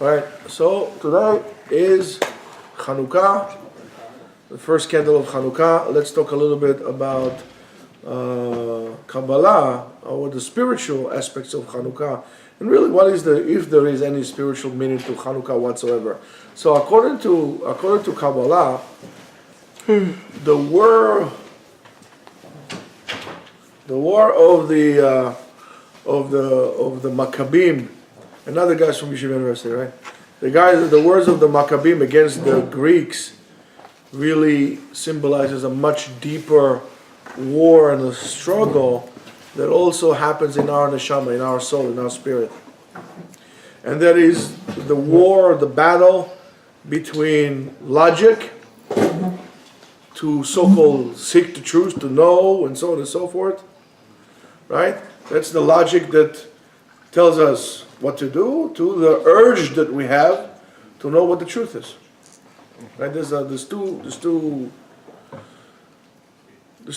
Alright, so today is Chanukah, the first candle of Chanukah. Let's talk a little bit about Kabbalah, or the spiritual aspects of Chanukah, and really what is if there is any spiritual meaning to Chanukah whatsoever. So according to Kabbalah, the war of the Maccabim, another guys from Yeshiva University, right? The words of the Maccabim against the Greeks really symbolizes a much deeper war and a struggle that also happens in our neshama, in our soul, in our spirit. And that is the war, the battle between logic to so-called seek the truth, to know, and so on and so forth. Right? That's the logic that tells us what to do, to the urge that we have to know what the truth is. Right? There's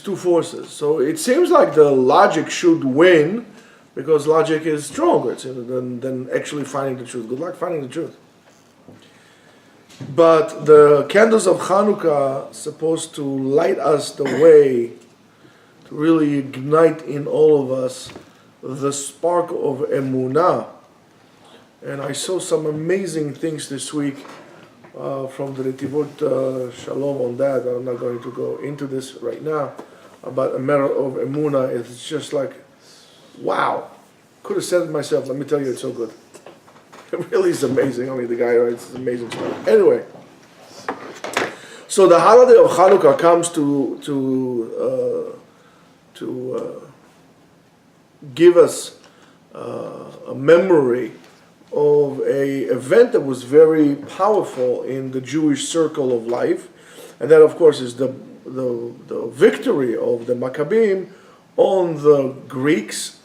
two forces. So it seems like the logic should win because logic is stronger than actually finding the truth. Good luck finding the truth. But the candles of Chanukah are supposed to light us the way to really ignite in all of us the spark of emunah. And I saw some amazing things this week from the Netivot Shalom on that. I'm not going to go into this right now about a matter of emunah. It's just like, wow. Could have said it myself. Let me tell you, it's so good. It really is amazing. I mean, the guy writes amazing stuff. Anyway, so the holiday of Chanukah comes to give us a memory of a event that was very powerful in the Jewish circle of life, and that, of course, is the victory of the Maccabim on the Greeks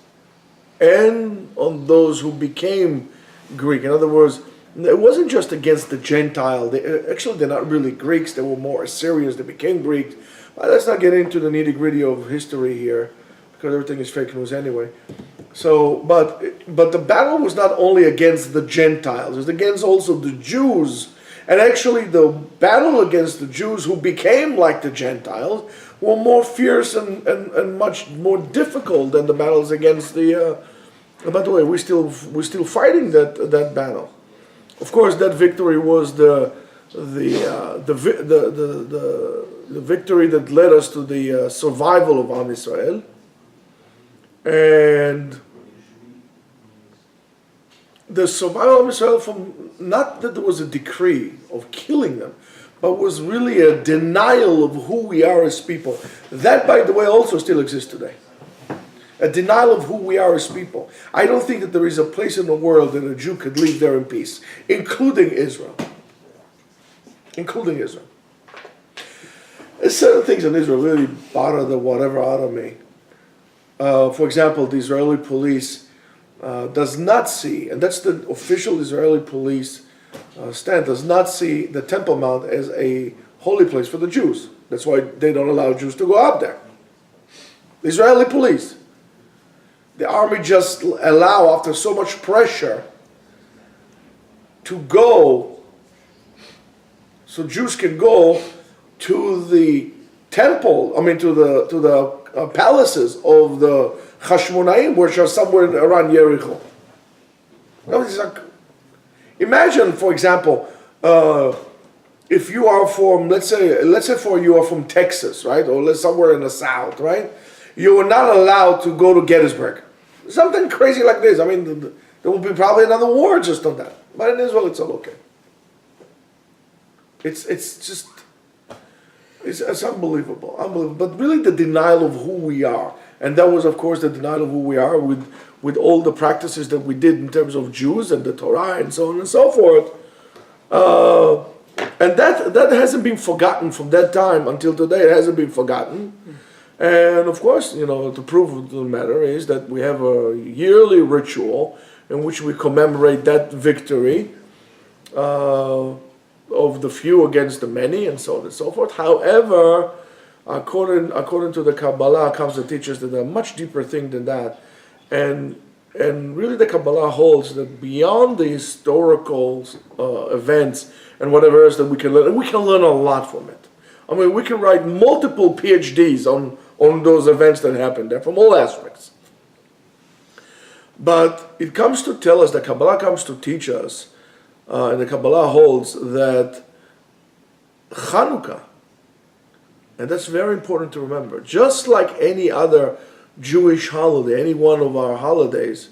and on those who became Greek. In other words, it wasn't just against the Gentile. They're not really Greeks. They were more Assyrians. They became Greeks. Let's not get into the nitty-gritty of history here, because everything is fake news anyway. So, but the battle was not only against the Gentiles, it was against also the Jews. And actually the battle against the Jews who became like the Gentiles were more fierce and much more difficult than the battles against the by the way, we're still fighting that battle. Of course, that victory was the victory that led us to the survival of Am Israel. And the survival of Israel from, not that there was a decree of killing them, but was really a denial of who we are as people. That, by the way, also still exists today. A denial of who we are as people. I don't think that there is a place in the world that a Jew could live there in peace, including Israel. Including Israel. There's certain things in Israel really bother the whatever out of me. For example, the Israeli police does not see, and that's the official Israeli police stand, does not see the Temple Mount as a holy place for the Jews. That's why they don't allow Jews to go up there. The Israeli police. The army just allow, after so much pressure, to go, so Jews can go to the temple, to the palaces of the Hashmonaim, which are somewhere around Jericho. Imagine, for example, if you are from, let's say you are from Texas, right, or somewhere in the South, right? You are not allowed to go to Gettysburg. Something crazy like this. I mean, there will be probably another war just on that. But in Israel, it's all okay. It's unbelievable. But really the denial of who we are. And that was, of course, the denial of who we are with all the practices that we did in terms of Jews and the Torah and so on and so forth. And that hasn't been forgotten from that time until today. It hasn't been forgotten. And of course, the proof of the matter is that we have a yearly ritual in which we commemorate that victory of the few against the many, and so on and so forth. However, according to the Kabbalah, comes to teach us that a much deeper thing than that. And And really the Kabbalah holds that beyond the historical events and whatever else that we can learn, and we can learn a lot from it. I mean, we can write multiple PhDs on those events that happened there from all aspects. But it comes to tell us, the Kabbalah comes to teach us, and the Kabbalah holds that Chanukah, and that's very important to remember, just like any other Jewish holiday, any one of our holidays,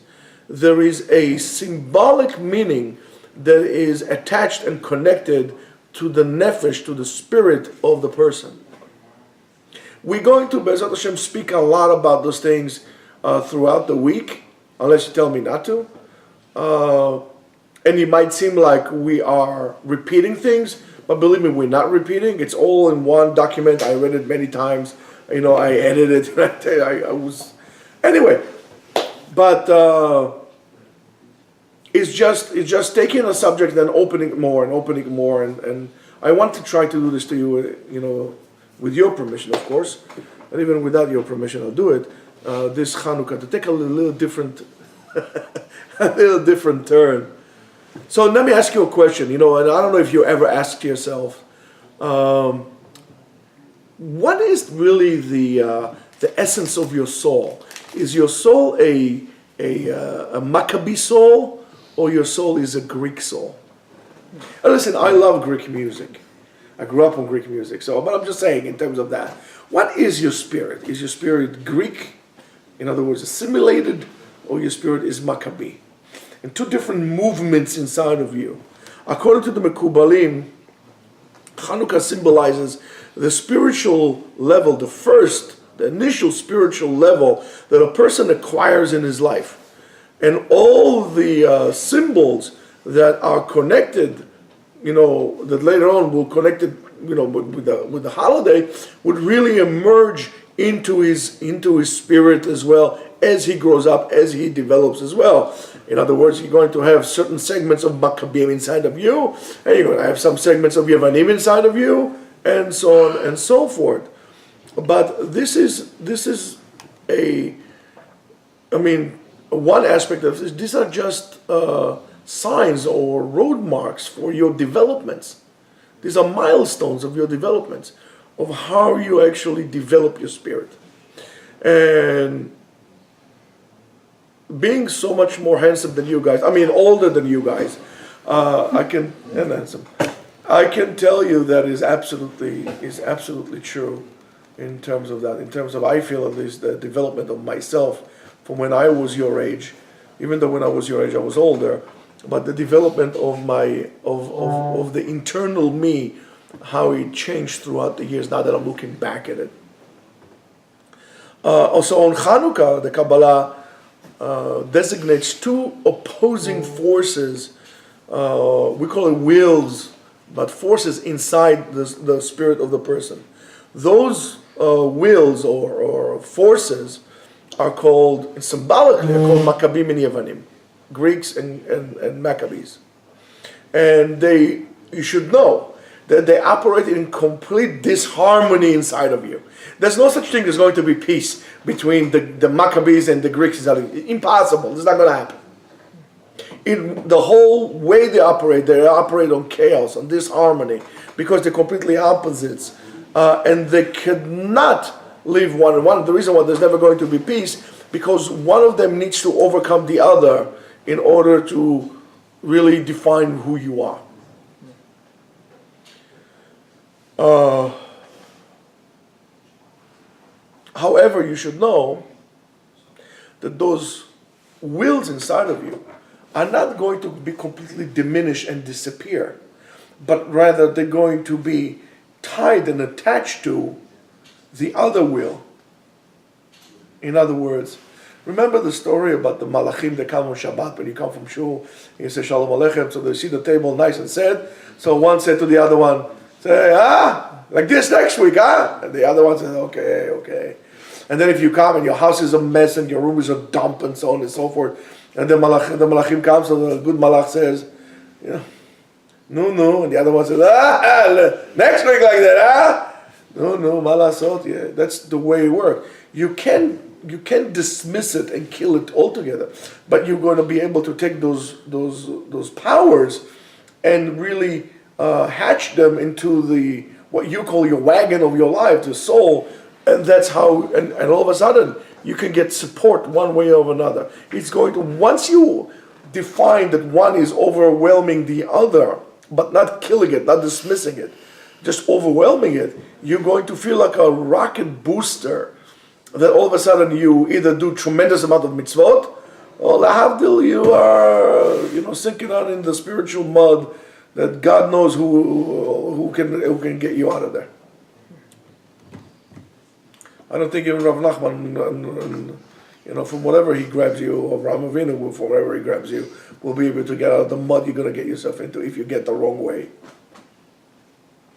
there is a symbolic meaning that is attached and connected to the nefesh, to the spirit of the person. We're going to, Be'ezrat Hashem, speak a lot about those things throughout the week, unless you tell me not to. And it might seem like we are repeating things, but believe me, we're not repeating. It's all in one document. I read it many times. You know, I edited it. I was... Anyway, but it's just taking a subject and opening it more and I want to try to do this to you, you know, with your permission, of course, and even without your permission, I'll do it. This Chanukah to take a little different, a little different turn. So let me ask you a question, you know, and I don't know if you ever asked yourself, what is really the essence of your soul? Is your soul a Maccabee soul, or your soul is a Greek soul? And listen, I love Greek music. I grew up on Greek music, but I'm just saying in terms of that. What is your spirit? Is your spirit Greek, in other words, assimilated, or your spirit is Maccabee? And two different movements inside of you. According to the Mekubalim, Chanukah symbolizes the spiritual level, the initial spiritual level that a person acquires in his life. And all the symbols that are connected, you know, that later on will connect it, you know, with the holiday, would really emerge into his spirit as well as he grows up, as he develops as well. In other words, you're going to have certain segments of Maccabeim inside of you, and you're going to have some segments of Yevanim inside of you, and so on and so forth. But this is one aspect of this. These are just signs or road marks for your developments. These are milestones of your developments, of how you actually develop your spirit. And being so much more handsome than you guys, older than you guys, I can tell you that is absolutely true in terms of that. In terms of, I feel at least, the development of myself from when I was your age, even though when I was your age I was older, but the development of of the internal me, how it changed throughout the years, now that I'm looking back at it. Also on Chanukah, the Kabbalah designates two opposing forces, we call it wills, but forces inside the spirit of the person. Those wills or forces are called, symbolically, are called Maccabim and Yevanim, Greeks and Maccabees. And you should know that they operate in complete disharmony inside of you. There's no such thing as going to be peace between the Maccabees and the Greeks. Impossible. It's not going to happen. In the whole way they operate on chaos, on disharmony, because they're completely opposites. And they cannot live one on one. The reason why there's never going to be peace, because one of them needs to overcome the other in order to really define who you are. However, you should know that those wills inside of you are not going to be completely diminished and disappear, but rather they're going to be tied and attached to the other will. In other words, remember the story about the Malachim that come on Shabbat when you come from Shul, and you say Shalom Aleichem, so they see the table nice and set. So one said to the other one, say, like this next week, And the other one says, okay. And then if you come and your house is a mess and your room is a dump and so on and so forth, and the Malachim comes, so the good Malach says, no, and the other one says, next week like that, No, Malasot, yeah, that's the way it works. You can you can't dismiss it and kill it altogether, but you're going to be able to take those powers and really hatch them into the what you call your wagon of your life, the soul, and that's how. And all of a sudden, you can get support one way or another. It's going to once you define that one is overwhelming the other, but not killing it, not dismissing it, just overwhelming it. You're going to feel like a rocket booster. That all of a sudden you either do tremendous amount of mitzvot, or lahavdil, you are sinking on in the spiritual mud that God knows who can get you out of there. I don't think even Rav Nachman, from whatever he grabs you, or Rav Avinu, from wherever he grabs you, will be able to get out of the mud you're going to get yourself into if you get the wrong way.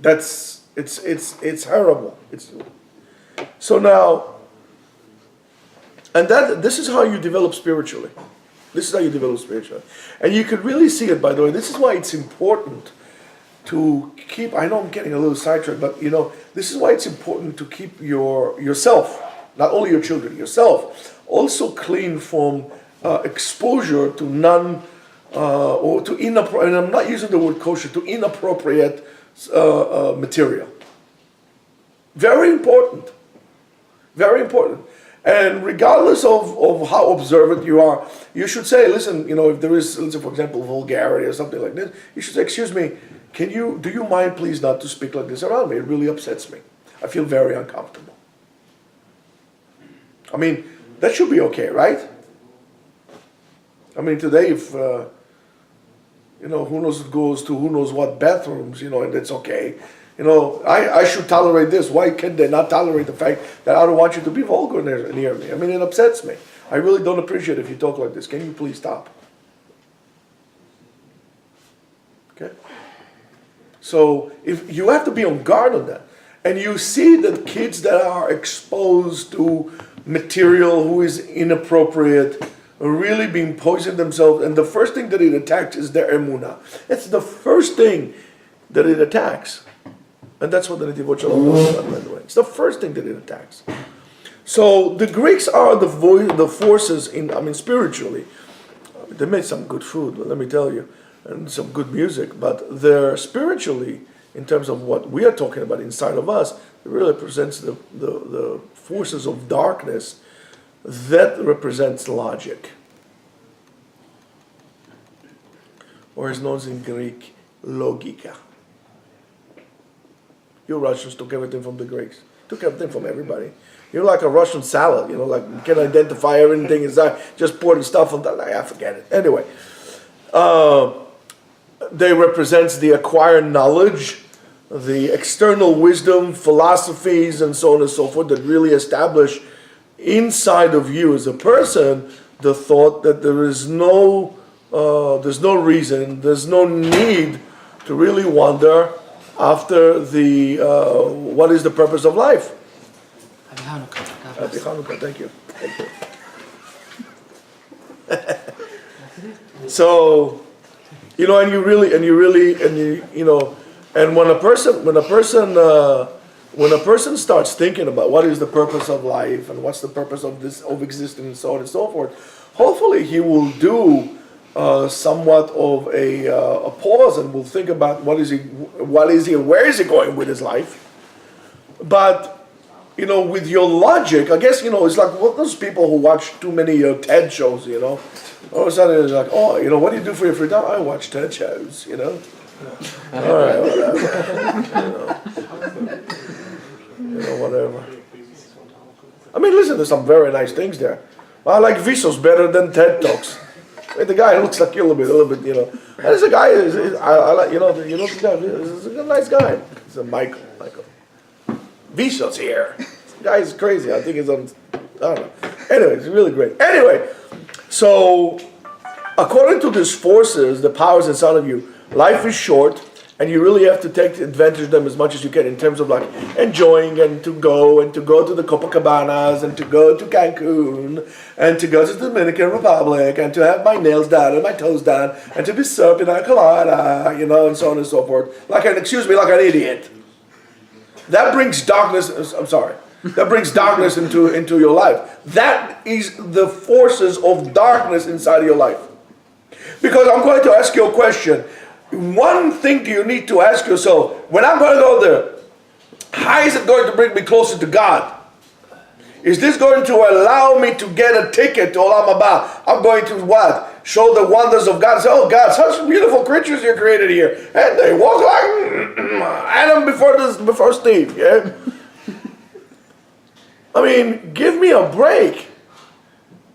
It's horrible. So now. And this is how you develop spiritually. And you could really see it, by the way. This is why it's important to keep, I know I'm getting a little sidetracked, but this is why it's important to keep yourself, not only your children, yourself, also clean from exposure to or to inappropriate, and I'm not using the word kosher, to inappropriate material. Very important. Very important. And regardless of how observant you are, you should say, listen, if there is, let's say, for example, vulgarity or something like this, you should say, excuse me, do you mind please not to speak like this around me? It really upsets me. I feel very uncomfortable. I mean, that should be okay, right? I mean, today, if, who knows it goes to who knows what bathrooms, and it's okay. I should tolerate this. Why can they not tolerate the fact that I don't want you to be vulgar near me? I mean, it upsets me. I really don't appreciate it if you talk like this. Can you please stop? Okay? So, if you have to be on guard on that. And you see that kids that are exposed to material who is inappropriate are really being poisoned themselves. And the first thing that it attacks is their emunah. It's the first thing that it attacks. And that's what the Netivot Shalom talks about, by the way. It's the first thing that it attacks. So the Greeks are the forces spiritually. They made some good food, let me tell you, and some good music, but they're spiritually, in terms of what we are talking about inside of us, it really represents the forces of darkness that represents logic. Or is known in Greek, logika. You Russians took everything from the Greeks. Took everything from everybody. You're like a Russian salad, like you can identify everything inside, just pouring stuff on that. I forget it. Anyway, they represents the acquired knowledge, the external wisdom, philosophies, and so on and so forth that really establish inside of you as a person the thought that there's no reason, there's no need to really wonder after what is the purpose of life. Happy Chanukah. Happy Chanukah. Thank you. So, and when a person starts thinking about what is the purpose of life and what's the purpose of existence and so on and so forth, hopefully he will do somewhat of a pause and will think about what is he, and where is he going with his life. But with your logic, I guess it's like those people who watch too many TED shows. All of a sudden it's like, oh, what do you do for your free time? I watch TED shows. All right, whatever. I mean, listen, there's some very nice things there. I like Visos better than TED Talks. The guy looks like a little bit, And there's a guy, I like, the guy, he's a nice guy. It's a Michael. Visos here. The guy is crazy. I think he's on, I don't know. Anyway, it's really great. Anyway, so according to these forces, the powers inside of you, life is short, and you really have to take advantage of them as much as you can in terms of like enjoying and to go to the Copacabanas and to go to Cancun and to go to the Dominican Republic and to have my nails done and my toes done and to be served in a colada, and so on and so forth. Like an idiot. That brings darkness. I'm sorry. that brings darkness into your life. That is the forces of darkness inside your life. Because I'm going to ask you a question. One thing you need to ask yourself, when I'm going to go there, how is it going to bring me closer to God? Is this going to allow me to get a ticket to Olam Haba? I'm going to what? Show the wonders of God. Say, oh God, such beautiful creatures you created here. And they walk like Adam before Steve. Yeah? I mean, give me a break.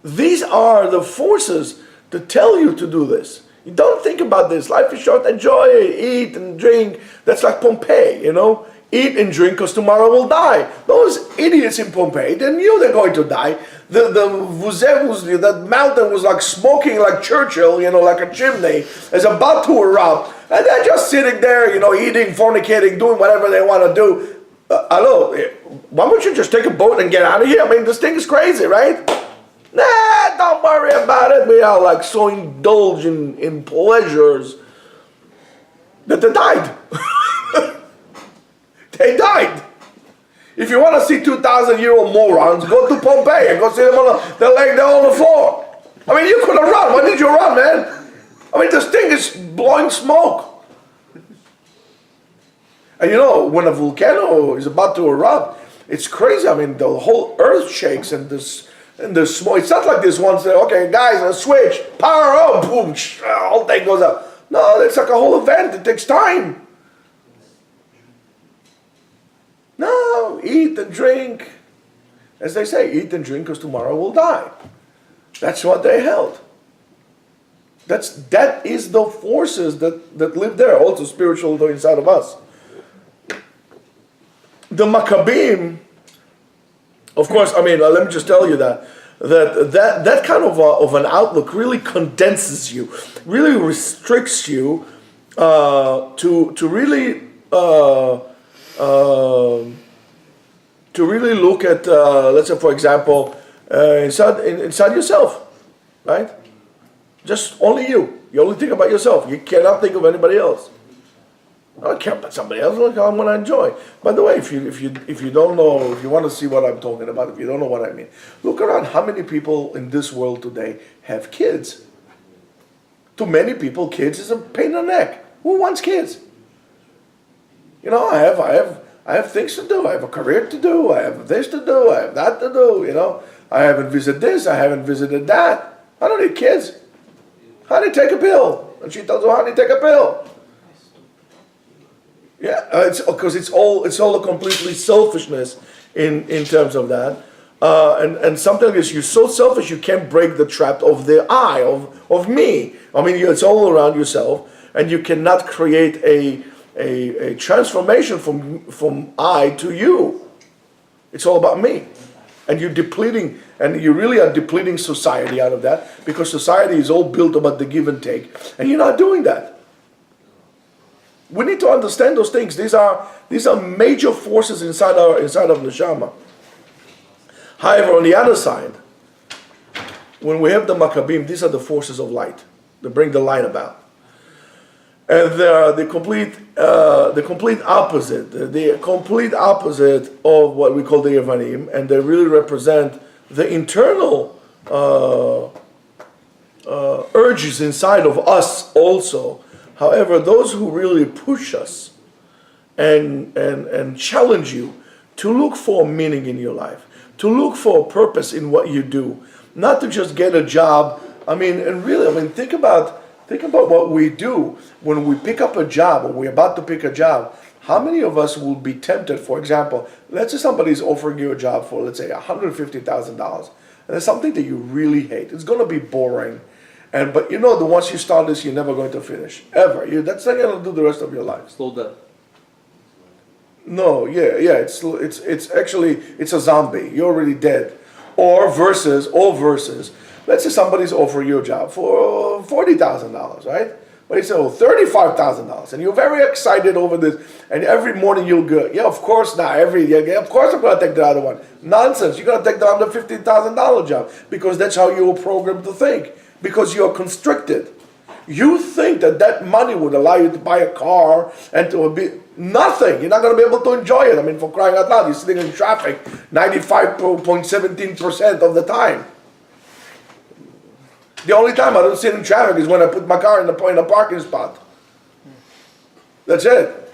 These are the forces to tell you to do this. You don't think about this. Life is short. Enjoy it. Eat and drink. That's like Pompeii, you know. Eat and drink because tomorrow we'll die. Those idiots in Pompeii, they knew they're going to die. That mountain was like smoking like Churchill, you know, like a chimney. It's about to erupt. And they're just sitting there, you know, eating, fornicating, doing whatever they want to do. Hello, why don't you just take a boat and get out of here? I mean, this thing is crazy, right? Nah, don't worry about it. We are like so indulged in pleasures that they died. They died. If you want to see 2,000-year-old morons, go to Pompeii and go see them they're laying there on the floor. I mean, you could have run. Why did you run, man? I mean, this thing is blowing smoke. And you know, when a volcano is about to erupt, it's crazy. I mean, the whole earth shakes and the smoke. It's not like this one say, okay, guys, a switch, power up, boom, the whole thing goes up. No, it's like a whole event. It takes time. No, eat and drink. As they say, eat and drink because tomorrow we'll die. That's what they held. That is the forces that live there, also spiritual though inside of us. The Maccabim, of course, I mean, let me just tell you that kind of an outlook really condenses you, really restricts you to really look at, let's say, for example, inside yourself, right? Just only you. You only think about yourself. You cannot think of anybody else. I don't care about somebody else. I want to enjoy. By the way, if you don't know, if you want to see what I'm talking about, if you don't know what I mean, look around. How many people in this world today have kids? To many people, kids is a pain in the neck. Who wants kids? You know, I have things to do. I have a career to do. I have this to do. I have that to do. You know, I haven't visited this. I haven't visited that. I don't need kids. Honey, take a pill. And she tells her, honey, take a pill. Yeah, it's because it's all a completely selfishness in terms of that. And something is you're so selfish you can't break the trap of the I, of me. I mean, it's all around yourself, and you cannot create a transformation from I to you. It's all about me. And you're depleting, and you really are depleting society out of that, because society is all built about the give and take, and you're not doing that. We need to understand those things. These are major forces inside of neshama. However, on the other side, when we have the Maccabim, these are the forces of light. They bring the light about. And they are the complete opposite. The complete opposite of what we call the Yevanim, and they really represent the internal urges inside of us also. However, those who really push us and challenge you to look for meaning in your life, to look for a purpose in what you do, not to just get a job. I mean, think about what we do when we pick up a job, or we're about to pick a job. How many of us will be tempted, for example, let's say somebody's offering you a job for, let's say, $150,000, and it's something that you really hate. It's going to be boring. But you know that once you start this, you're never going to finish. Ever. That's not going to do the rest of your life. Slow down. No, yeah. It's actually, it's a zombie. You're already dead. Or versus, let's say somebody's offering you a job for $40,000, right? But he said, $35,000, and you're very excited over this, and every morning you'll go, yeah, of course not. Of course I'm going to take the other one. Nonsense. You're going to take the other $50,000 job, because that's how you were programmed to think. Because you're constricted. You think that money would allow you to buy a car and to be nothing. You're not going to be able to enjoy it. I mean, for crying out loud, you're sitting in traffic 95.17% of the time. The only time I don't sit in traffic is when I put my car in a parking spot. That's it.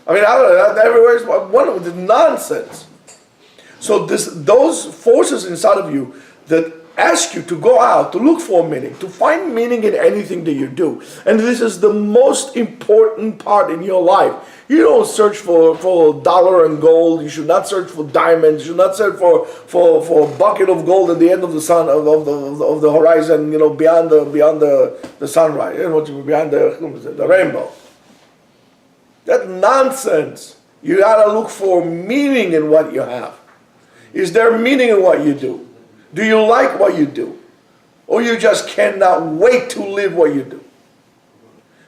I mean, everywhere is one of the nonsense. So those forces inside of you that ask you to go out, to look for meaning, to find meaning in anything that you do. And this is the most important part in your life. You don't search for dollar and gold. You should not search for diamonds. You should not search for a bucket of gold at the end of the sun of the horizon. You know, beyond the sunrise. You know, beyond the rainbow. That's nonsense. You gotta look for meaning in what you have. Is there meaning in what you do? Do you like what you do? Or you just cannot wait to live what you do?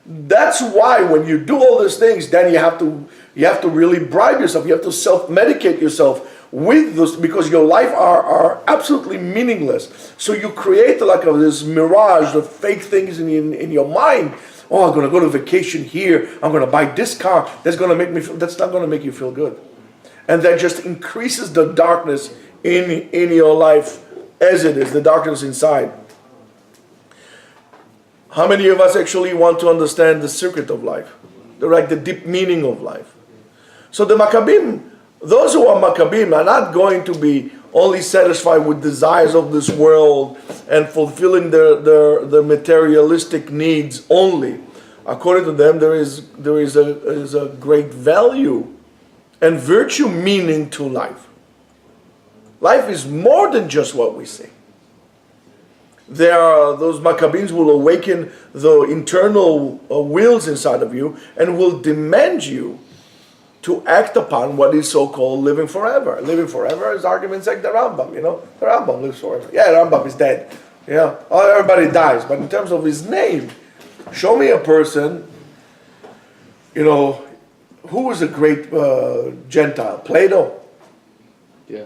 That's why when you do all these things, then you have to really bribe yourself. You have to self-medicate yourself with those, because your life are absolutely meaningless. So you create like this mirage of fake things in your mind. Oh, I'm going to go to vacation here. I'm going to buy this car. That's not going to make you feel good. And that just increases the darkness in your life as it is, the darkness inside. How many of us actually want to understand the secret of life? The deep meaning of life. So the Maccabim, those who are Maccabim are not going to be only satisfied with desires of this world and fulfilling their materialistic needs only. According to them, there is a great value and virtue meaning to life. Life is more than just what we see. Those Maccabees will awaken the internal wills inside of you and will demand you to act upon what is so-called living forever. Living forever is arguments like the Rambam, you know. The Rambam lives forever. Yeah, the Rambam is dead. Yeah, everybody dies. But in terms of his name, show me a person, you know, who was a great Gentile? Plato? Yeah,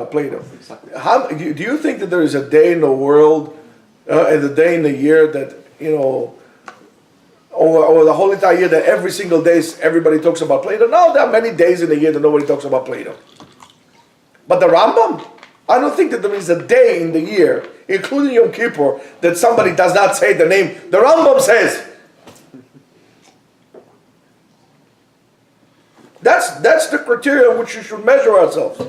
Plato. Exactly. Do you think that there is a day in the world, and a day in the year that, you know, or the whole entire year that every single day everybody talks about Plato? No, there are many days in the year that nobody talks about Plato. But the Rambam, I don't think that there is a day in the year, including Yom Kippur, that somebody does not say the name. The Rambam says. That's the criteria which we should measure ourselves.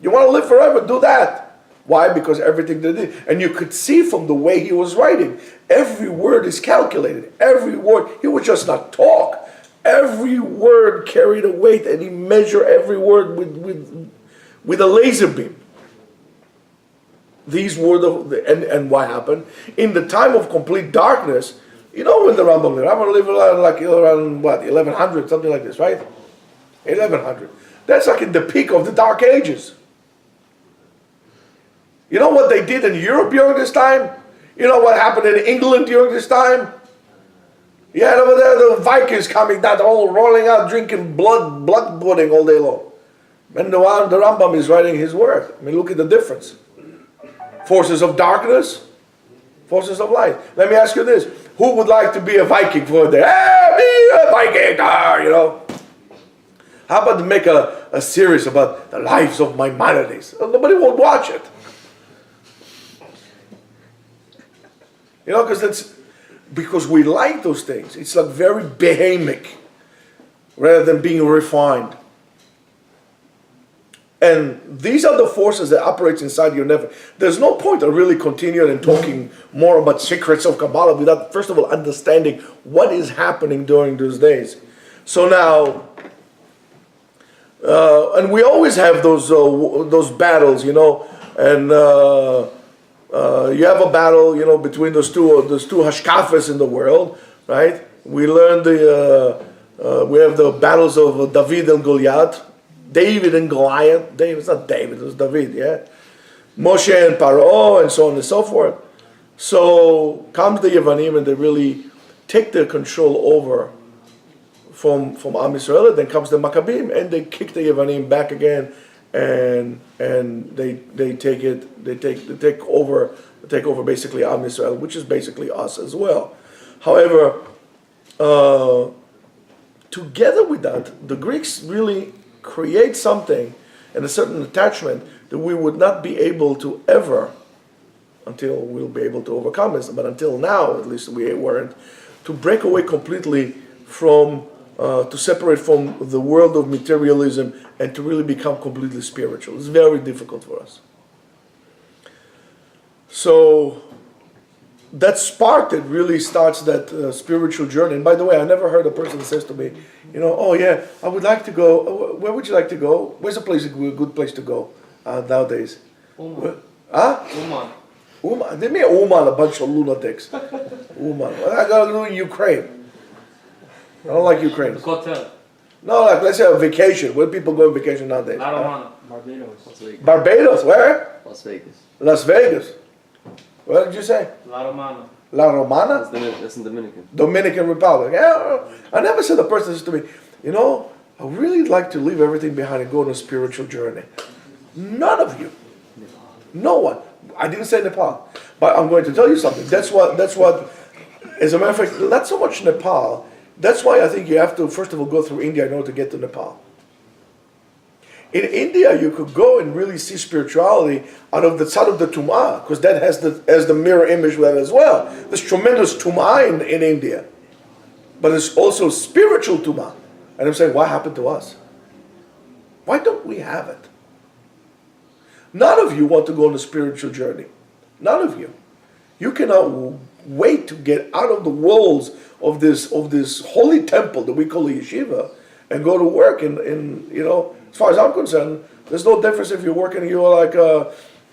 You want to live forever, do that. Why? Because everything they did. And you could see from the way he was writing, every word is calculated. Every word, he would just not talk. Every word carried a weight, and he measured every word with a laser beam. These were and what happened? In the time of complete darkness, you know when the Rambam lived around what, 1100, something like this, right? 1100. That's like in the peak of the Dark Ages. You know what they did in Europe during this time? You know what happened in England during this time? You had over there the Vikings coming down, all rolling out, drinking blood pudding all day long. And the Rambam is writing his work. I mean, look at the difference. Forces of darkness, forces of light. Let me ask you this. Who would like to be a Viking for a day? Hey, be a Viking, you know. How about to make a series about the lives of Maimonides? Nobody will watch it. You know, because we like those things. It's like very behemic rather than being refined. And these are the forces that operate inside your never. There's no point of really continuing and talking more about secrets of Kabbalah without, first of all, understanding what is happening during those days. So now, and we always have those battles, you know, and you have a battle, you know, between those two hashkafas in the world, right? We learned we have the battles of David and Goliath. David and Goliath. It's not David, it was David, yeah? Moshe and Paro, and so on and so forth. So comes the Yevanim, and they really take their control over from Am Yisrael. Then comes the Maccabim, and they kick the Yevanim back again, and they take over take over basically Am Yisrael, which is basically us as well. However, together with that, the Greeks really create something and a certain attachment that we would not be able to ever, until we'll be able to overcome this, but until now, at least we weren't, to break away completely from, to separate from the world of materialism and to really become completely spiritual. It's very difficult for us. So that spark that really starts that spiritual journey. And by the way, I never heard a person that says to me, oh yeah, I would like to go. Where would you like to go? Where's a good place to go nowadays? Uman. Huh? Uman. Uman. They mean Uman, a bunch of lunatics. Uman. What I gotta do in Ukraine? I don't like Ukraine. Hotel. No, like let's say a vacation. Where do people go on vacation nowadays? La Romana. Barbados. Las Vegas. Barbados. Where? Las Vegas. Las Vegas. What did you say? La Romana. La Romana? That's in Dominican. Dominican Republic. Yeah, I never said a person says to me, I really like to leave everything behind and go on a spiritual journey. None of you. No one. I didn't say Nepal. But I'm going to tell you something. That's what, as a matter of fact, not so much Nepal. That's why I think you have to, first of all, go through India in order to get to Nepal. In India, you could go and really see spirituality out of the side of the Tum'ah, because that has the mirror image with that as well. There's tremendous Tum'ah in India. But it's also spiritual Tum'ah. And I'm saying, what happened to us? Why don't we have it? None of you want to go on a spiritual journey. None of you. You cannot wait to get out of the walls of this holy temple that we call a yeshiva and go to work as far as I'm concerned, there's no difference if you're working, you're like,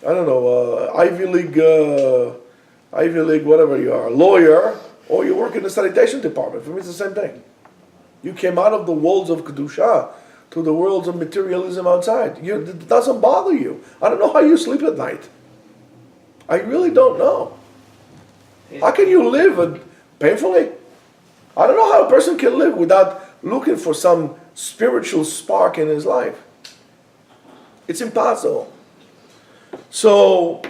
Ivy League, whatever you are, lawyer, or you work in the sanitation department. For me, it's the same thing. You came out of the worlds of Kedusha to the worlds of materialism outside. It doesn't bother you. I don't know how you sleep at night. I really don't know. How can you live painfully? I don't know how a person can live without looking for some spiritual spark in his life. It's impossible. So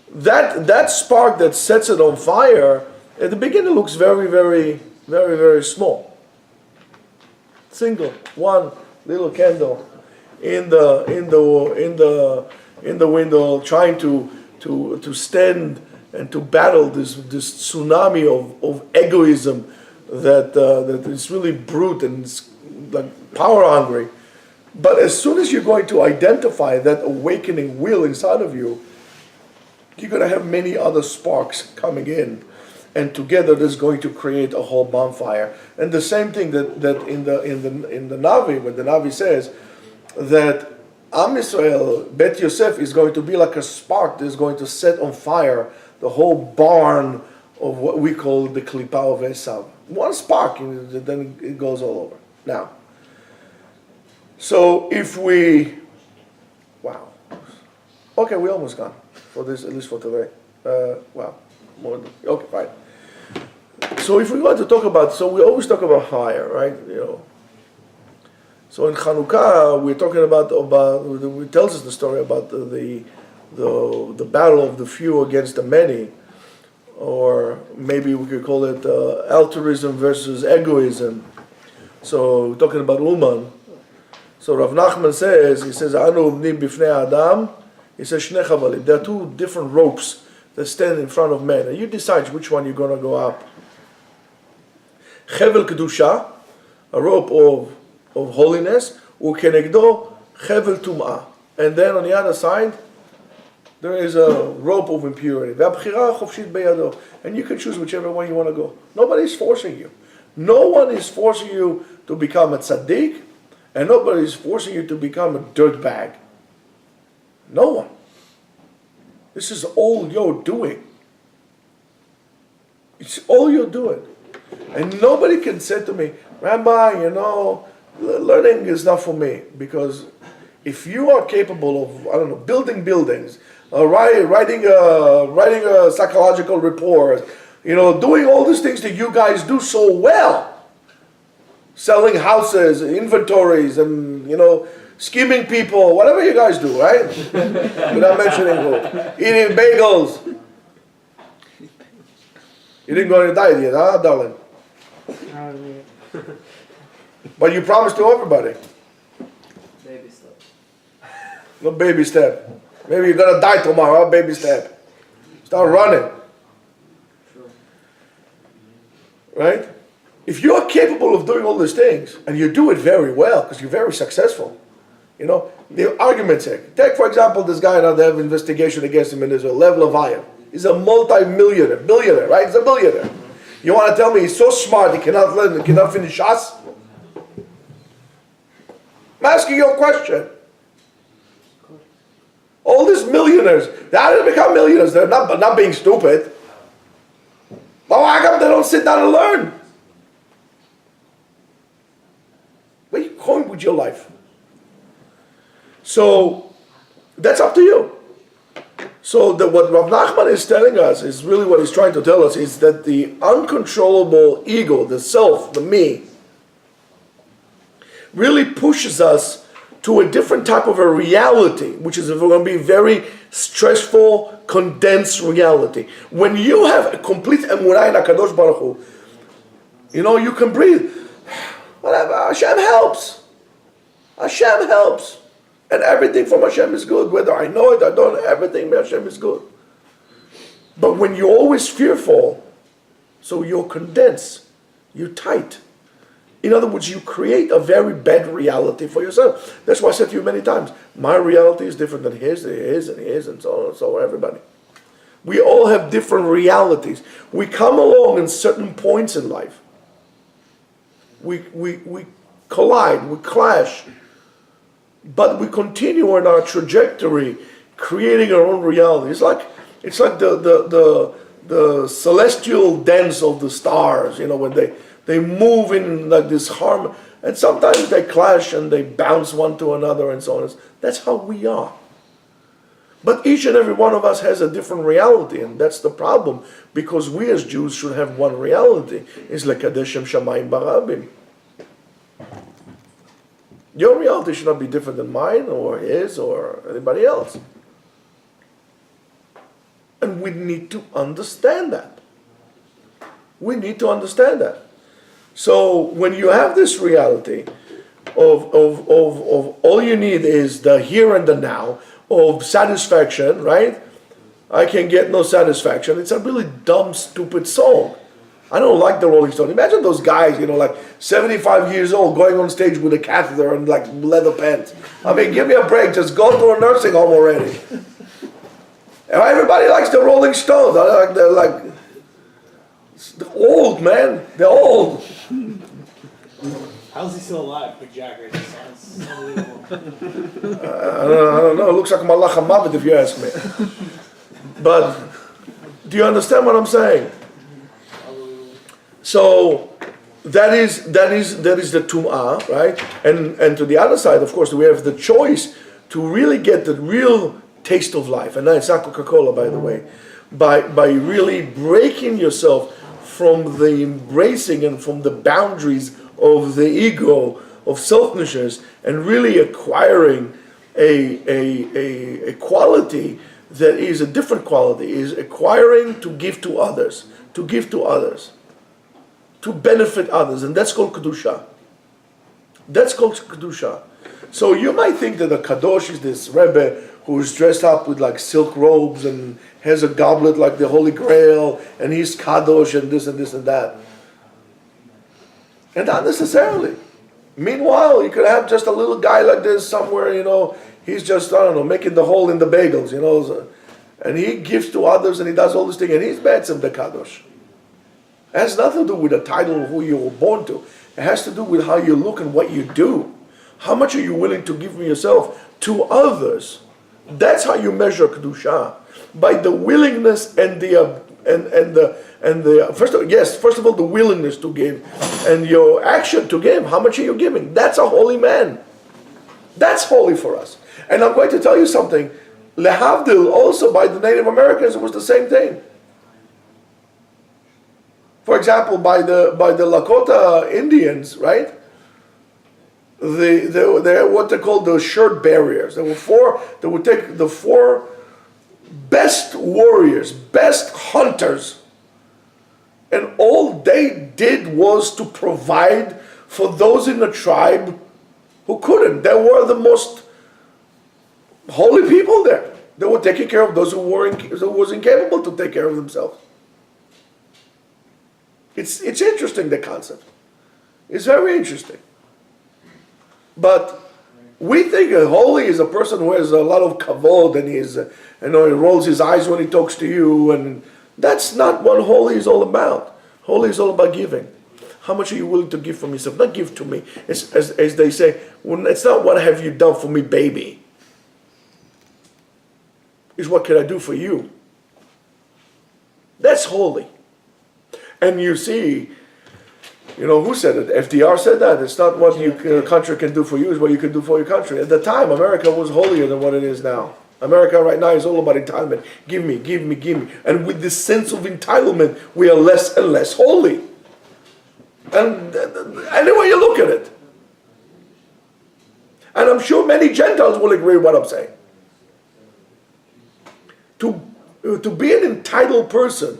that spark that sets it on fire at the beginning looks very, very, very, very small. Single, one little candle in the window, trying to stand and to battle this tsunami of egoism that is really brute and it's like power hungry. But as soon as you're going to identify that awakening will inside of you, you're going to have many other sparks coming in, and together that's going to create a whole bonfire. And the same thing that in the Navi, when the Navi says that Am Yisrael, Bet Yosef, is going to be like a spark that is going to set on fire the whole barn of what we call the Klipa of Esav. One spark, and then it goes all over. Now, so if we, okay, we're almost gone for this, at least for today. More than, okay, fine. So if we want to talk about, so we always talk about fire, right? So in Chanukah, we're talking about it tells us the story about the battle of the few against the many, or maybe we could call it altruism versus egoism. So we're talking about Uman. So Rav Nachman says, Anu uvnim bifnei Adam. He says, Shnei chavalim. There are two different ropes that stand in front of men, and you decide which one you're going to go up. Chevel kedusha, a rope of holiness, ukenegdo chevel tum'ah. And then on the other side, there is a rope of impurity. Ve'abchira chofshit beyado. And you can choose whichever one you want to go. Nobody's forcing you. No one is forcing you to become a tzaddik, and nobody is forcing you to become a dirtbag. No one. This is all you're doing. It's all you're doing. And nobody can say to me, Rabbi, learning is not for me. Because if you are capable of, building buildings, writing a psychological report, doing all these things that you guys do so well, selling houses, inventories, and, scheming people, whatever you guys do, right? Without mentioning who. Eating bagels, You didn't go on a diet yet, huh, darling? But you promised to everybody. Baby steps. No baby step. Maybe you're gonna die tomorrow, baby step. Start running. Sure. Right? If you are capable of doing all these things, and you do it very well, because you're very successful, you know, the argument's sake. Take, for example, this guy now they have investigation against him in Israel, Lev Levian. He's a multi-millionaire, billionaire, right? He's a billionaire. You want to tell me he's so smart he cannot learn, he cannot finish Shas? I'm asking you a question. All these millionaires, how did they become millionaires? They're not being stupid. But why come they don't sit down and learn? Where are you going with your life? So, that's up to you. So what Rav Nachman is telling us is really what he's trying to tell us is that the uncontrollable ego, the self, the me, really pushes us to a different type of a reality, which is going to be very stressful, condensed reality. When you have a complete emunah in HaKadosh Baruch Hu, you know, you can breathe. Whatever, Hashem helps. Hashem helps. And everything from Hashem is good. Whether I know it, I don't know, everything from Hashem is good. But when you're always fearful, so you're condensed, you're tight. In other words, you create a very bad reality for yourself. That's why I said to you many times, my reality is different than his, and so on and so on, everybody. We all have different realities. We come along in certain points in life. We collide, we clash. But we continue on our trajectory, creating our own reality. It's like the celestial dance of the stars, you know, when they move in like this harmony, and sometimes they clash and they bounce one to another and so on. That's how we are. But each and every one of us has a different reality, and that's the problem, because we as Jews should have one reality. It's like Kadeshem Shamayim Barabim. Your reality should not be different than mine or his or anybody else. And we need to understand that. We need to understand that. So when you have this reality of all you need is the here and the now, of satisfaction, right? I can get no satisfaction. It's a really dumb, stupid song. I don't like the Rolling Stones. Imagine those guys, you know, like 75 years old, going on stage with a catheter and like leather pants. I mean, give me a break. Just go to a nursing home already. And everybody likes the Rolling Stones. They're old, man. They're old. How's he still alive? Big Jagger. It sounds unbelievable. I don't know. It looks like Malach HaMavet if you ask me. But do you understand what I'm saying? So that is the tum'ah, right? And to the other side, of course, we have the choice to really get the real taste of life. And that's not Coca-Cola, by the way. By really breaking yourself from the embracing and from the boundaries of the ego, of selfishness, and really acquiring a quality that is a different quality, is acquiring to give to others, to benefit others, and that's called Kedusha. That's called Kedusha. So you might think that the Kadosh is this Rebbe who is dressed up with like silk robes and has a goblet like the Holy Grail, and he's Kadosh and this and this and that. And not necessarily. Meanwhile, you could have just a little guy like this somewhere, you know, he's just, I don't know, making the hole in the bagels, you know, and he gives to others and he does all this thing, and he's Be'etzem the Kadosh. It has nothing to do with the title of who you were born to. It has to do with how you look and what you do. How much are you willing to give from yourself to others? That's how you measure Kedusha. By the willingness and the first of all the willingness to give, and your action to give. How much are you giving? That's a holy man. That's holy for us. And I'm going to tell you something. Lehavdil, also by the Native Americans, it was the same thing. For example, by the Lakota Indians, right? They're what they call the shirt barriers. There were four. They would take the four best warriors, best hunters, And all they did was to provide for those in the tribe who couldn't. They were the most holy people there. They were taking care of those who was incapable to take care of themselves. It's interesting, the concept. It's very interesting. But we think a holy is a person who has a lot of kavod and he rolls his eyes when he talks to you, and that's not what holy is all about. Holy is all about giving. How much are you willing to give from yourself? Not give to me. It's, as they say, it's not what have you done for me, baby. It's what can I do for you. That's holy. And you see, who said it? FDR said that. It's not what your country can do for you, it's what you can do for your country. At the time, America was holier than what it is now. America right now is all about entitlement. Give me, give me, give me. And with this sense of entitlement, we are less and less holy. And any way you look at it. And I'm sure many Gentiles will agree with what I'm saying. To be an entitled person,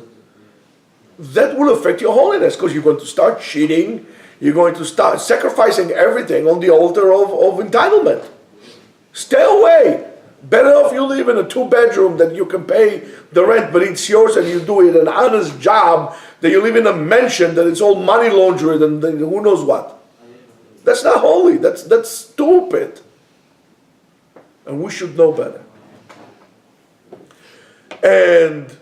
that will affect your holiness, because you're going to start cheating, you're going to start sacrificing everything on the altar of entitlement. Stay away. Better off you live in a 2-bedroom that you can pay the rent, but it's yours and you do it an honest job, that you live in a mansion that it's all money laundered and who knows what. That's not holy. That's stupid. And we should know better. And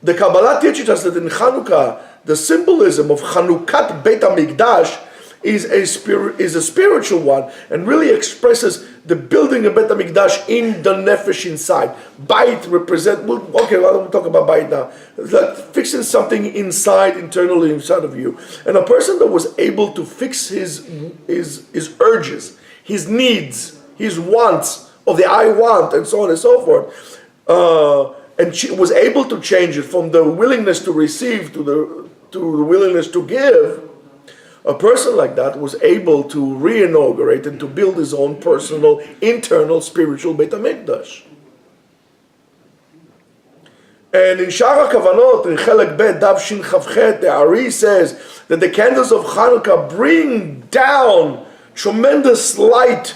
the Kabbalah teaches us that in Chanukah, the symbolism of Chanukat Beit HaMikdash is a spiritual one, and really expresses the building of Beit HaMikdash in the nefesh inside. Bait represent, I don't talk about Bait now. It's like fixing something inside, internally inside of you. And a person that was able to fix his urges, his needs, his wants, of the I want, and so on and so forth, and she was able to change it from the willingness to receive to the willingness to give. A person like that was able to re-inaugurate and to build his own personal, internal, spiritual Beit HaMikdash. And in Shara Kavanot, in Chelek Bet, Dav Shin Chavchet, the Ari says that the candles of Chanukah bring down tremendous light,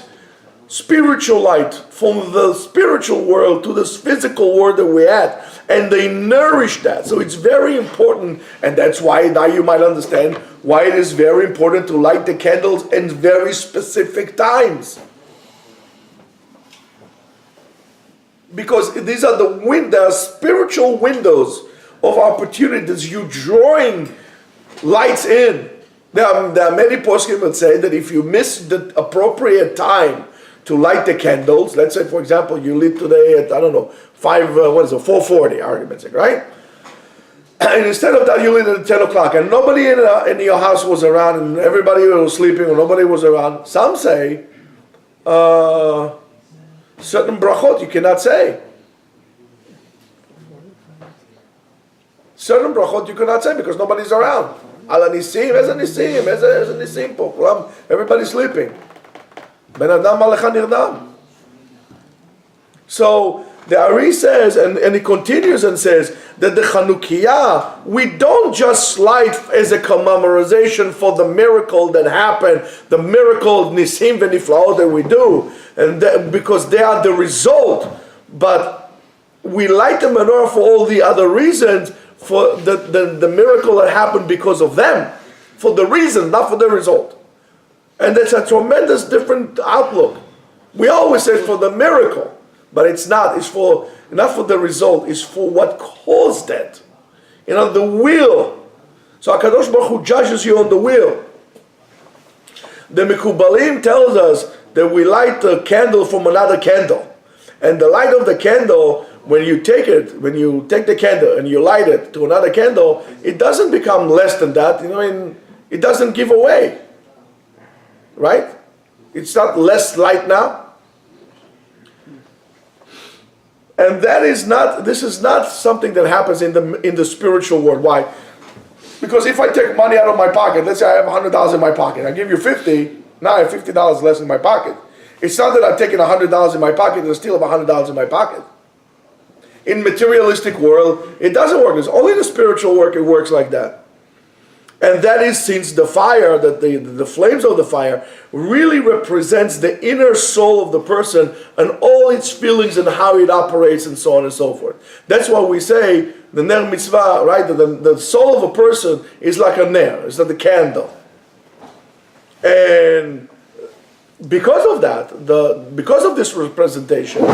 spiritual light, from the spiritual world to this physical world that we're at, and they nourish that. So it's very important, and that's why now you might understand why it is very important to light the candles in very specific times. Because these are the spiritual windows of opportunities. You drawing lights in. There are many poskim that say that if you miss the appropriate time to light the candles, let's say for example you lit today at 4:40, argument's sake, right? And instead of that you lit at 10 o'clock, and nobody in your house was around, and everybody was sleeping, or nobody was around. Some say certain brachot you cannot say. Certain brachot you cannot say because nobody's around. Ala nisim, eze nisim po. Everybody's sleeping. Ben adam alecha nirdam. So the Ari says, and he continues and says, that the Chanukiah, we don't just light as a commemoration for the miracle that happened, the miracle nisim v'niflaot that we do, and because they are the result, but we light the menorah for all the other reasons, for the miracle that happened because of them, for the reason, not for the result. And that's a tremendous different outlook. We always say for the miracle, but it's not. It's not for the result. It's for what caused that. The will. So HaKadosh Baruch Hu judges you on the will. The Mekubalim tells us that we light the candle from another candle. And the light of the candle, when you take the candle and you light it to another candle, it doesn't become less than that. It doesn't give away. Right? It's not less light now. And this is not something that happens in the spiritual world. Why? Because if I take money out of my pocket, let's say I have $100 in my pocket, I give you 50, now I have $50 less in my pocket. It's not that I've taken $100 in my pocket and I still have $100 in my pocket. In materialistic world, it doesn't work. It's only in the spiritual work it works like that. And that is since the fire, that the flames of the fire really represents the inner soul of the person and all its feelings and how it operates and so on and so forth. That's why we say the ner mitzvah, right? The soul of a person is like a ner, it's like a candle. And because of that, because of this representation,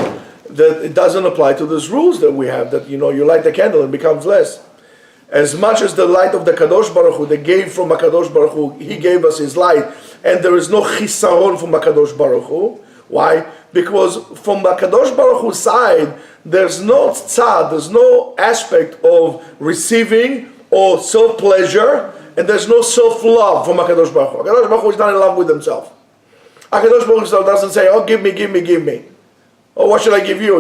that it doesn't apply to these rules that we have, that you light the candle and it becomes less. As much as the light of the Kadosh Baruch Hu, they gave from HaKadosh Baruch Hu, He gave us His light, and there is no chisaron from HaKadosh Baruch Hu. Why? Because from HaKadosh Baruch Hu's side, there's no tzad, there's no aspect of receiving or self-pleasure, and there's no self-love from HaKadosh Baruch Hu. HaKadosh Baruch Hu is not in love with Himself. HaKadosh Baruch Hu doesn't say, oh, give me, give me, give me. Or what should I give you,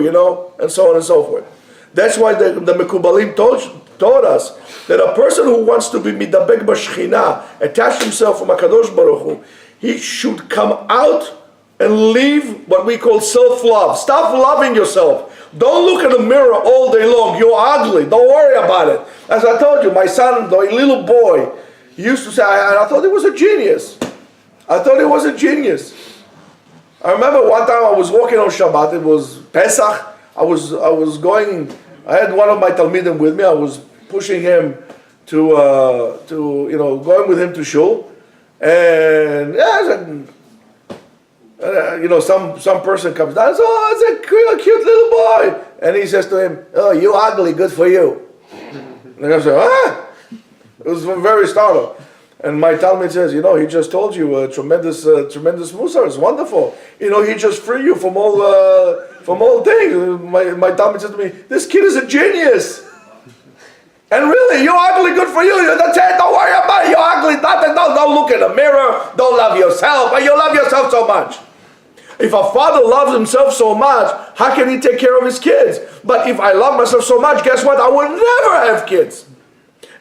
and so on and so forth. That's why the Mekubalim taught us that a person who wants to be midabek b'shchina, attach himself from HaKadosh Baruch Hu, he should come out and leave what we call self-love. Stop loving yourself. Don't look in the mirror all day long. You're ugly. Don't worry about it. As I told you, my son, the little boy, he used to say, I thought he was a genius. I thought he was a genius. I remember one time I was walking on Shabbat. It was Pesach. I was going. I had one of my talmidim with me. I was pushing him to going with him to shul, and some person comes down and says, oh, it's a cute little boy, and he says to him, oh, you ugly, good for you. And I said, ah, it was very startled. And my talmid says, he just told you a tremendous musar. It's wonderful. He just free you from all things. My talmid said to me, this kid is a genius. And really, you're ugly, good for you. That's it. Don't worry about it. You're ugly. Nothing. Don't look in the mirror. Don't love yourself. But you love yourself so much. If a father loves himself so much, how can he take care of his kids? But if I love myself so much, guess what? I will never have kids.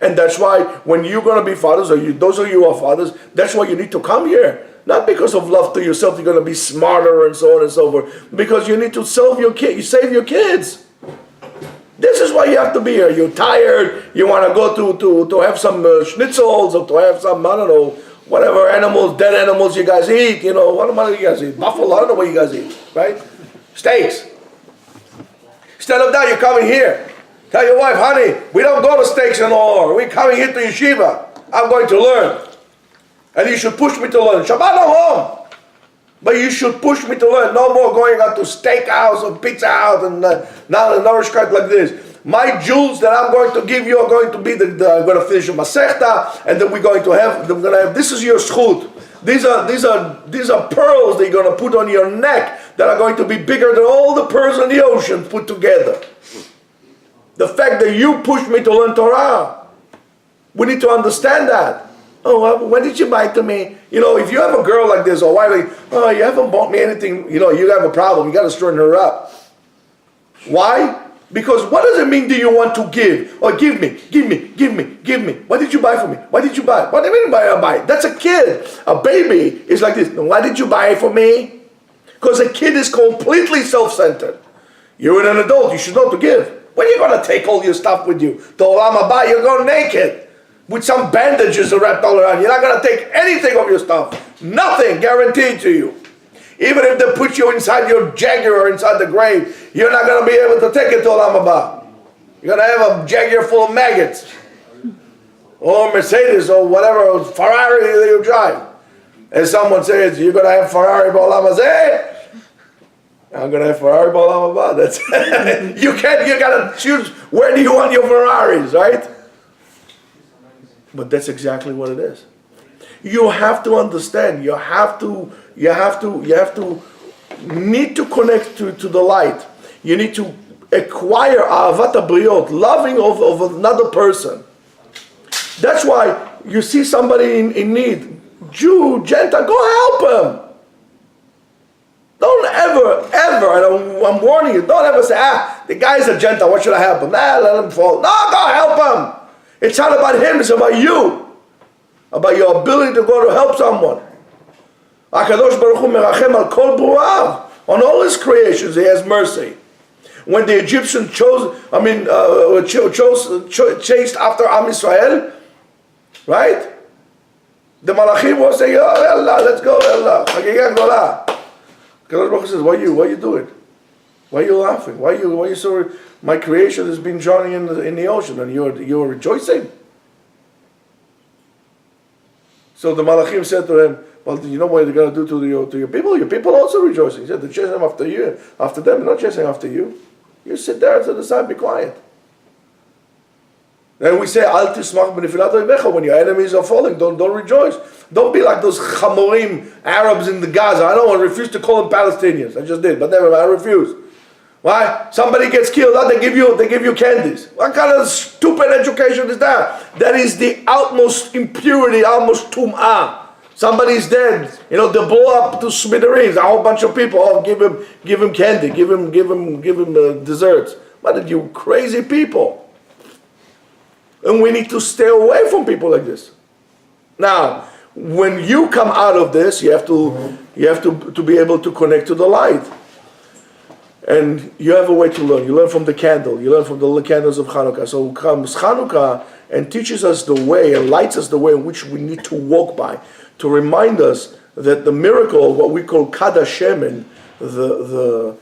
And that's why when you're going to be fathers, or those of you who are fathers, that's why you need to come here. Not because of love to yourself, you're going to be smarter and so on and so forth. Because you need to save your kids. This is why you have to be here. You're tired, you want to go to have some schnitzels, or to have some, I don't know, whatever animals, dead animals you guys eat. What do you guys eat? Buffalo, I don't know what you guys eat, right? Steaks. Instead of that, you're coming here. Tell your wife, honey, we don't go to steaks anymore. We're coming here to Yeshiva. I'm going to learn. And you should push me to learn. Shabbat I'm home. But you should push me to learn. No more going out to steakhouse or pizza house and now the nourishkeit like this. My jewels that I'm going to give you are going to be I'm going to finish a masechta, and then we're going to have. This is your schut. These are pearls that you're going to put on your neck that are going to be bigger than all the pearls in the ocean put together. The fact that you pushed me to learn Torah, we need to understand that. Oh, when did you buy it to me? If you have a girl like this, or wife, oh, you haven't bought me anything, you have a problem. You got to straighten her up. Why? Because what does it mean do you want to give? Or give me. What did you buy for me? What did you buy? What do you mean buy? That's a kid. A baby is like this. Why did you buy it for me? Because a kid is completely self-centered. You're an adult. You should know to give. When are you going to take all your stuff with you? To Olam Haba, you're going naked. With some bandages wrapped all around. You're not going to take anything of your stuff. Nothing, guaranteed to you. Even if they put you inside your Jaguar or inside the grave, you're not going to be able to take it to Olam Haba. You're going to have a Jaguar full of maggots. Or Mercedes or whatever, or Ferrari that you drive. And someone says, you're going to have Ferrari B'Olam Hazeh? I'm going to have Ferrari B'Olam Haba. That's you got to choose where do you want your Ferraris, right? But that's exactly what it is. You have to understand. You need to connect to the light. You need to acquire ahavat habriot, loving of another person. That's why you see somebody in need, Jew, Gentile, go help him. Don't ever, I'm warning you, don't ever say, the guy's a Gentile, what should I help him? Let him fall. No, go help him. It's not about him, it's about you. About your ability to go to help someone. HaKadosh Baruch Hu merachem al kol bruav. On all his creations, he has mercy. When the Egyptians chased after Am Yisrael, right? The Malachim will say, oh, Allah, let's go, Allah. Chagiga Gdola. Kadosh Baruch Hu says, what are you doing? Why are you laughing? Why are you so? My creation has been drowning in the ocean, and you're rejoicing. So the Malachim said to him, well, you know what you're going to do to your people? Your people are also rejoicing. He said, they're chasing after you, after them, they're not chasing after you. You sit there to the side, be quiet. Then we say, Al tismach b'nefilat oivecha, when your enemies are falling, don't rejoice. Don't be like those chamorim Arabs in the Gaza. I refuse to call them Palestinians. I just did, but never mind, I refuse. Why? Somebody gets killed, they give you candies. What kind of stupid education is that? That is the utmost impurity, almost tum'ah. Somebody's dead, they blow up to smithereens. A whole bunch of people, give him candy, give him desserts. What are you crazy people? And we need to stay away from people like this. Now, when you come out of this, you have to be able to connect to the light. And you have a way to learn. You learn from the candle. You learn from the candles of Chanukah. So comes Chanukah and teaches us the way and lights us the way in which we need to walk by, to remind us that the miracle, what we call Kad Hashemen, the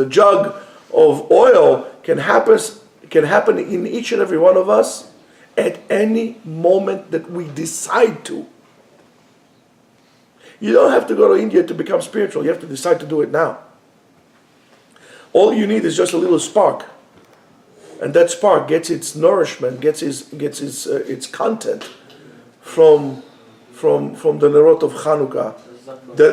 jug of oil can happen in each and every one of us at any moment that we decide to. You don't have to go to India to become spiritual. You have to decide to do it now. All you need is just a little spark, and that spark gets its nourishment, gets its content from the nerot of Chanukah.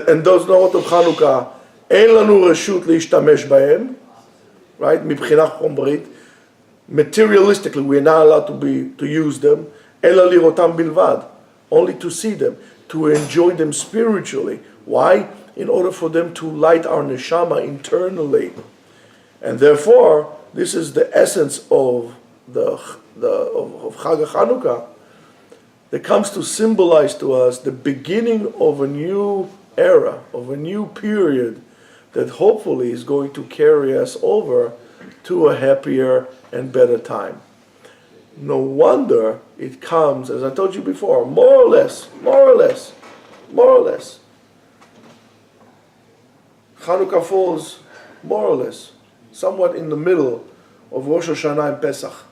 And those nerot of Chanukah, אין לנו רשות להשתמש בהם, right? מבחינה חומרית, materialistically, we are not allowed to use them. אלא לראותם בלבד, only to see them, to enjoy them spiritually. Why? In order for them to light our neshama internally. And therefore, this is the essence of of Chag HaChanukah that comes to symbolize to us the beginning of a new era, of a new period that hopefully is going to carry us over to a happier and better time. No wonder it comes, as I told you before, more or less. Chanukah falls more or less, somewhat in the middle of Rosh Hashanah and Pesach.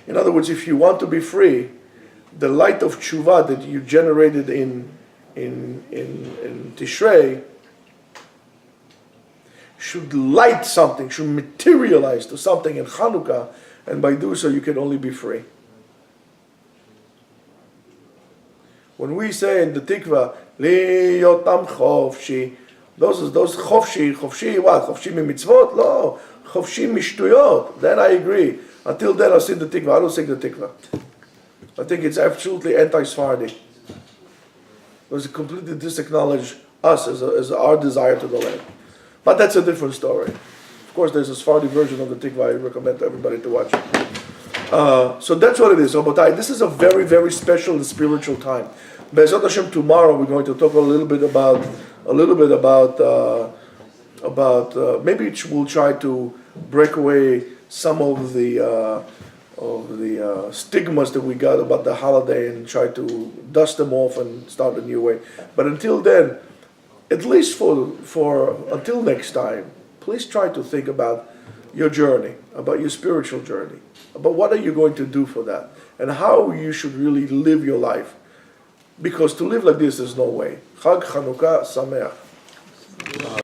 In other words, if you want to be free, the light of tshuva that you generated in Tishrei should light something, should materialize to something in Chanukah, and by doing so you can only be free. When we say in the Tikva, Li yotam chofshi, those chofshi what? Chofshi mitzvot? No, chofshi mishtuyot. Then I agree. Until then I sing the Tikva. I don't sing the Tikva. I think it's absolutely anti-Sephardi. Because it completely disacknowledge us as our desire to the land. But that's a different story. Of course, there's a Sephardi version of the Tikva I recommend everybody to watch. So that's what it is. Rabotai, this is a very, very special and spiritual time. Be'ezrat Hashem, tomorrow we're going to talk a little bit about maybe we'll try to break away some of the stigmas that we got about the holiday and try to dust them off and start a new way. But until then, at least for until next time, please try to think about your journey, about your spiritual journey, about what are you going to do for that, and how you should really live your life. Because to live like this, there's no way. Chag Chanukah Sameach.